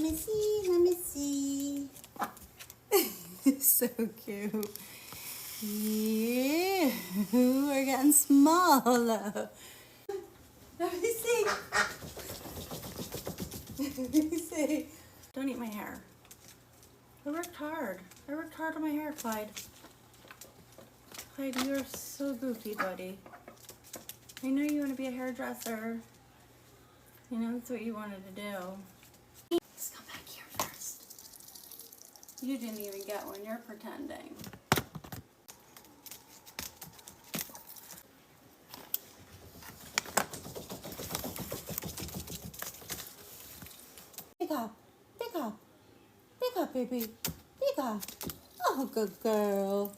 me see, let me see. So cute. Yeah, we're getting smaller. Let me see. Let me see. Don't eat my hair. I worked hard. I worked hard on my hair, Clyde. Clyde, you are so goofy, buddy. I know you want to be a hairdresser. You know, that's what you wanted to do. Let's come back here first. You didn't even get one. You're pretending. Pick up. Pick up. Pick up, baby. Pick up. Oh, good girl.